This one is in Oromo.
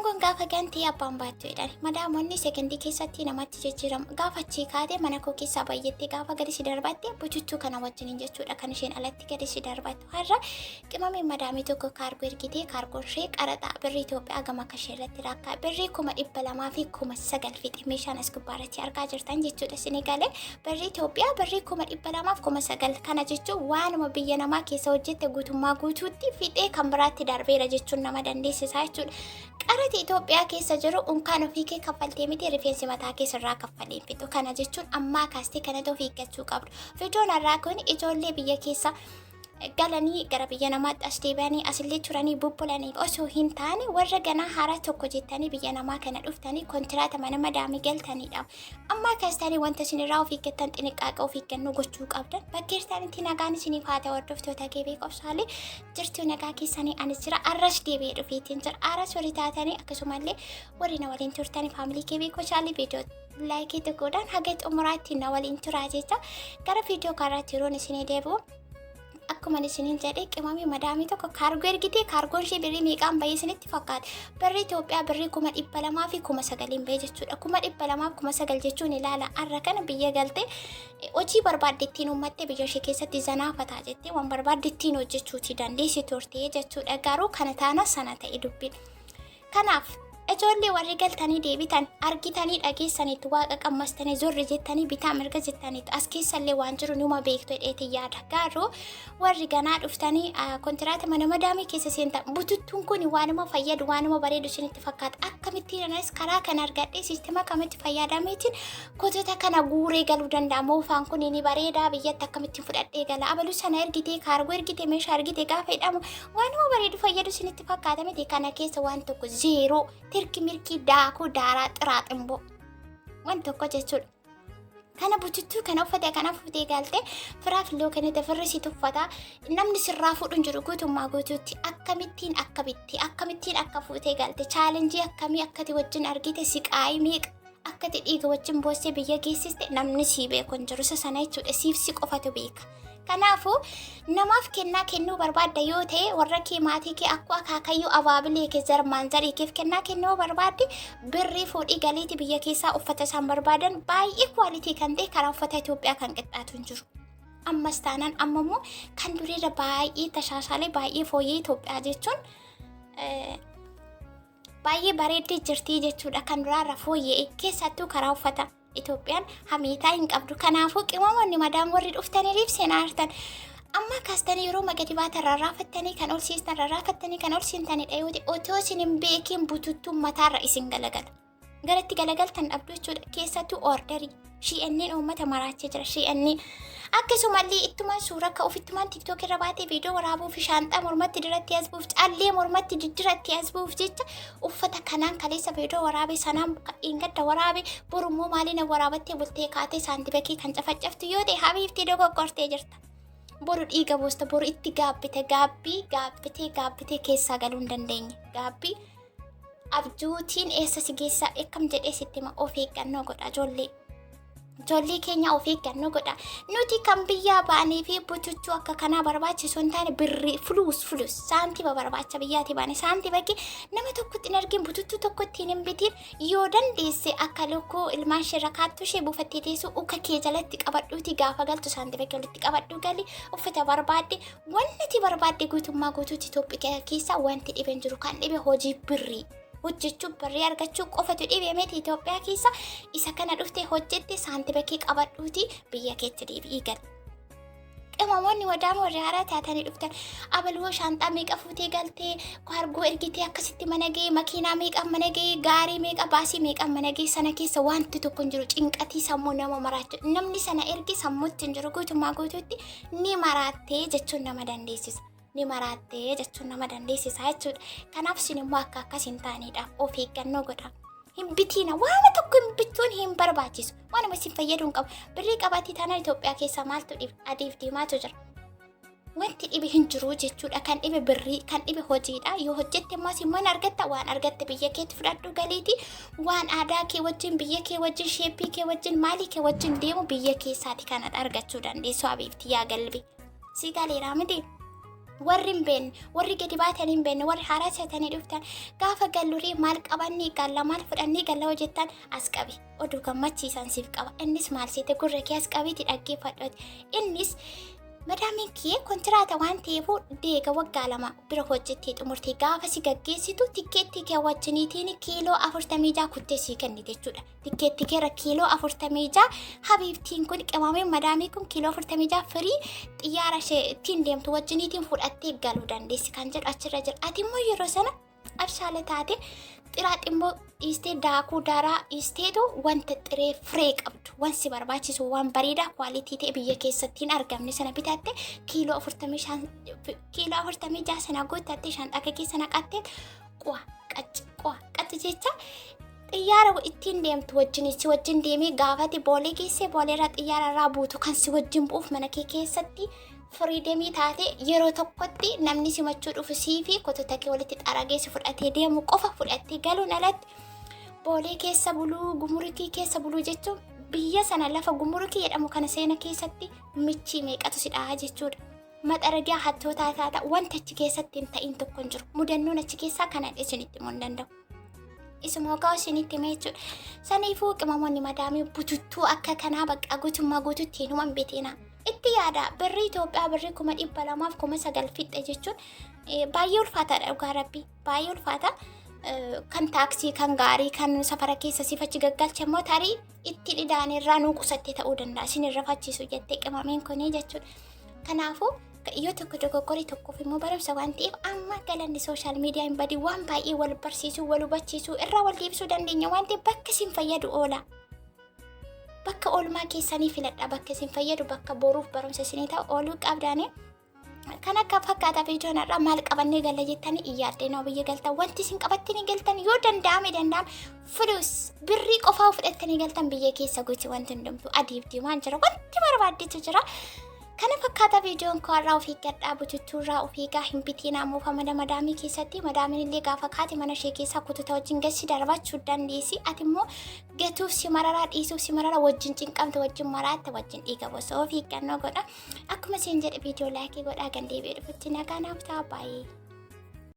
kun gaafa gantii abbaan baattu jedhan madaamonni sekondii keessatti namatti jijjiiramu gaafa achii kaatee mana koo keessaa bayyettee gaafa gadi si darbatte bututtuu kana wajjiniin jechuudha kan isheen alatti gadi si darbattu har'a qimameen madaamii tokko kaargoo ergitee kaargoon ishee qaraxaa birrii Itoophiyaa gama akka ishee irratti rakkaa birrii 200 fi 900 fixe meeshaan as gubbaarratti argaa jirtan jechuudha Senegalee birrii Itoophiyaa birrii 200 fi 900 kana jechuun waanuma biyya namaa keessa hojjette guutummaa guutuutti fixee kan biraatti darbeera jechuun nama dandeessisaa jechuudha. Qarati Itoophiyaa keessa jiru unkaan ofii kee kaffaltee miti rifeensi mataa keessa irraa kaffaleen fixu kana jechuun ammaa kaastee kanatu ofii eeggachuu qabdu. Viidiyoon har'aa kun ijoollee biyya keessa galanii gara biyya namaatti as deebi'anii asillee turanii bubbulanii osoo hin taane warra ganaa haaraa tokko jettanii biyya namaa kana dhuftanii kontiraata mana madaamii galtaniidha. Ammaa kaastanii wanta isin irraa ofii eeggattan xiniqqaaqa ofii eeggannoo gochuu qabdan. Bakkeertanitti nagaan isiniif haa ta'u hordoftoota keebii qobsaalee jirtuu nagaa keessanii anis jira arras deebi'ee dhufeetiin jira arras warri taatanii akkasumallee warri na waliin turtanii faamilii keebii qobsaalee viidiyoo laayikii tokkodhaan haga xumuraatti na waliin turaa jecha gara viidiyoo karaatti yeroon isinii deebi'u. Akkuma isiniin jedhee qimamii madaamii tokko kaargoo ergitee kaargoon ishee birrii meeqaan bahee isinitti fakkaata. Birrii Itoophiyaa birrii 200 fi 900 bahee jechuudha. 200 fi 900 jechuun ilaala har'a kana biyya galtee hojii barbaadettiin uummattee biyya ishee keessatti zanaafataa jettee waan barbaadettiin hojjechuuti dandeessi turtee jechuudha. Garuu kana taana sana ta'e dubbiin. Kanaaf ijoollee warri galtanii deebitan argitanii dhageessaniitu waaqa qammastanii zorri jettanii bitaa mirga jettaniitu as keessallee waan jiru numa beektu dheetii yaada. Garuu warri ganaa dhuftanii kontiraata mana madaamii keessa seentan bututtuun kun waanuma fayyadu waanuma bareedu isinitti fakkaata. Akkamittiin anas karaa kana argadhee siistima kamitti fayyadameetiin kotota kana guuree galuu danda'a. Moofaan kun ni bareedaa biyyatti akkamittiin fudhadhee gala. Abaluu sana ergitee kaargoo ergitee meeshaa ergitee gaafa jedhamu waanuma bareedu fayyadu isinitti fakkaata miti kana keessa waan tokko zeeroo. Tirki mirki daakuu daaraa xiraaximbo waan tokko jechuudha. Kana bututtuu kana uffate kana fuutee galtee firaaf illee kan firrisi tuffata namni sirraa fuudhuun jiru guutummaa guutuutti akkamittiin akka bitti akkamittiin akka fuutee galte chaalenjii akkamii akkati wajjin argite siqaayii meeqa akkati dhiiga wajjin boossee biyya geessiste namni sii beeku hin jiru isa sana jechuudha siif si qofatu beeka. Kanaafuu namaaf kennaa kennuu barbaadda yoo ta'e warra kee maatii kee akkuma akaakayyuu abaabilee kee zarmaan zarii keef kennaa kennuu barbaadde birrii fuudhii galiitii biyya keessaa uffata isaan barbaadan baay'ee kwaalitii kan ta'e karaa uffata Itoophiyaa kan qixxaatu hin jiru. Ammas taanaan ammammoo kan duriirra baay'ee tashaashaalee baay'ee fooyyee Itoophiyaa jechuun baay'ee bareeddee jirtii jechuudha kan duraarra fooyyee keessattuu karaa uffata. Itoophiyaan hamiitaa hin qabdu. Kanaafuu qimamoonni madaam warri dhuftaniif seenaa hartan amma kaastanii yeroo magadi baatan rarraafattanii kan ol siistan rarraafattanii kan ol siintaniidha yoo ta'e otoo isin hin beekin bututtuun mataarra isin galagala. Garatti galagaltan dhabdu jechuudha. Keessattuu orderii shi'anneen uummata maraachee jira shi'anneen akkasumallee ittumaan suura akka ofittumaan tiktook irra baatee viidiyoo waraabuu fi shaanxaa mormatti diratti asbuuf callee mormatti diddiratti asbuuf jecha uffata kanaan kaleessa viidiyoo waraabee sanaan gadda waraabee borummoo maaliin waraabattee bultee kaatee saantibakii kan cafaccaftu yoo ta'e habiiftee dogoggortee jirta. Boru dhiiga boosta boru itti gaabbitee keessaa galuu hin dandeenye. Gaabbii abjuutiin eessa si geessaa akkam jedhee sitti hima of eeggannoo godha ijoollee. Ijoollee keenya of eeggannoo godha. Nuti kan biyyaa baanee fi bututtuu akka kanaa barbaachisu hin taane birrii fulus saantiba barbaacha biyyaati baane saantibakii nama tokkotti hin argin bututtuu tokkotti hin bitiin yoo dandeesse akka lokkoo ilmaan ishee rakkaattu ishee buufattee teessu uka kee jalatti qabadhuuti gaafa galtu saantibakii walitti qabadhuu gali uffata barbaadde wanti barbaadde guutummaa guutuutti Itoophiyaa keessaa wanti dhibeen jiru kan dhibe hojii birrii. Hojjechuu birrii argachuu qofatu dhibee miti Itoophiyaa keessa isa kana dhuftee hojjette saantibakii qabadhuuti biyya keetti deebi'ii gal. Qimamoonni madaam warri haaraa taatanii dhuftan abaluu shaanxaa meeqa fuutee galtee kaargoo ergitee akkasitti mana ga'ee makiinaa meeqa mana ga'ee gaarii meeqa baasii meeqa mana ga'ee sana keessa wanti tokko hin jiru cinqatii sammuu nama maraachu namni sana ergi sammuutti hin jiru guutummaa guutuutti ni maraattee jechuun nama dandeessisa. Ni maraattee jechuun nama dandeessisaa jechuudha. Kanaaf isin immoo akka akkas hin taaneedhaaf of eeggannoo godha. Hin bitiina waama tokko hin bituun hin barbaachisu. Waanuma isin fayyaduu hin qabu. Birrii qabaatii taanaan Itoophiyaa keessa maaltu dhibe adiif diimaatu jira. Wanti dhibe hin jiru jechuudha. Kan dhibe birrii kan dhibe hojiidha. Yoo hojjette immoo simmoon argatta waan argatte biyya keetti fudhadhu galiiti. Waan aadaa kee wajjin biyya kee wajjin sheeppii kee wajjin maalii kee wajjin deemu biyya keessaati kanadha argachuu dandeessu abiifti yaa galbi. Si galeeraa miti. warri hin beekne warri gadi baatan hin beekne warri haaraa satanii dhuftan gaafa gallurii maal qabannii galla maal fudhannii galla hojjettan as qabi oduu gammachiisan siif qaba innis maal seete gurra kee as qabiiti dhaggeeffadhooti innis madamiin kee kontiraata waan ta'eefu deega waggaa 2 bira hojjettee xumurtee gaafa si gaggeessitu tikkeetti kee wajjiniitiin kiiloo 46 kuttee sii kennite jechuudha. Tikkeetti keera kiiloo 46 habiibtiin kun qimamee madamii kun kiiloo 46 firii xiyyaara ishee ittiin deemtu wajjiniitiin fudhattee galuu dandeessi kan jedhu achirra jira. Ati immoo yeroo sana abshaala taate xiraaximmoo dhiistee daakuu daaraa dhiisteetu wanta xiree firee qabdu wansi barbaachisu waan bareedaa kwaalitii ta'e biyya keessatti hin argamne sana bitatte kiiloo 46 sana guuttatte shanxaqa keessa naqatte qacci jecha xiyyaara ittiin deemtu wajjin deemee gaafati boolee geessee booleerraa xiyyaararraa buutu kan si wajjin bu'uuf mana kee keessatti firiidemii taate yeroo tokkotti namni simachuu dhufu siifi kotota kee walitti xarageessi fudhatee deemu qofa fudhattee galuun alatti boolee keessa buluu gumurukii keessa buluu jechuun biyya sana lafa gumurukii jedhamu kana seena keessatti michii meeqatu si dhahaa jechuudha. Maxaragaa hattootaa taata wanta achi keessatti hin ta'in tokko hin jiru. Mudannoon achi keessaa kanaan isinitti himuu hin danda'u. Isuma gaa isinitti himee jechuudha. Saniifuu qimamoonni madaamii bututtuu akka kanaa bakka guutummaa guututti hin human beetina. Itti yaada birrii Itoophiyaa birrii 200,900 fixxe jechuun baay'ee ulfaataadha dhugaa rabbii baay'ee ulfaata. Kan taaksii kan gaarii kan safara keessa sifachi gaggalcha immoo tarii itti dhidhaanirraa nuu qusattee ta'uu danda'a isin irra fachiisu jettee qimameen kunii jechuudha. Kanaafuu yoo tokko dogoggorii tokkoof immoo barumsa waan ta'eef amma galanni sooshaal miidiyaa hin badii waan baay'ee wal barsiisuu wal hubachiisuu irraa wal deebisuu dandeenya waan ta'eef bakka isin fayyadu oola. Bakka oolmaa keessanii filadha bakka isin fayyadu bakka boruuf barumsa isinii ta'u ooluu qabdaanii. Kan akka fakkaataa viidiyoon irraa maal qabannee galla jettanii iyyaadde noo biyya galtan wanti isin qabattanii galtan yoo danda'ame fudus birrii qofaa fudhattanii galtan biyya keessa guutii wanti hundumtuu adiif diimaan jira wanti barbaaddetu jira. Kana fakkaataa viidiyoon koo irraa ofii gadhaa bututtuu irraa ofii gaa hin bitiin ammoo madamii keessatti madamiin illee gaafa kaate mana ishee keessaa kututa wajjin gassi darbachuu dandeessi. Ati immoo gatuuf si mararaa dhiisuuf si mararaa wajjin cinqamte wajjin maraatte wajjin dhiiga bosoo ofii gannoo godha. Akkuma isin jedhe viidiyoo laayikii godhaa gandee beeduutti nagaa naaf ta'a baay'ee.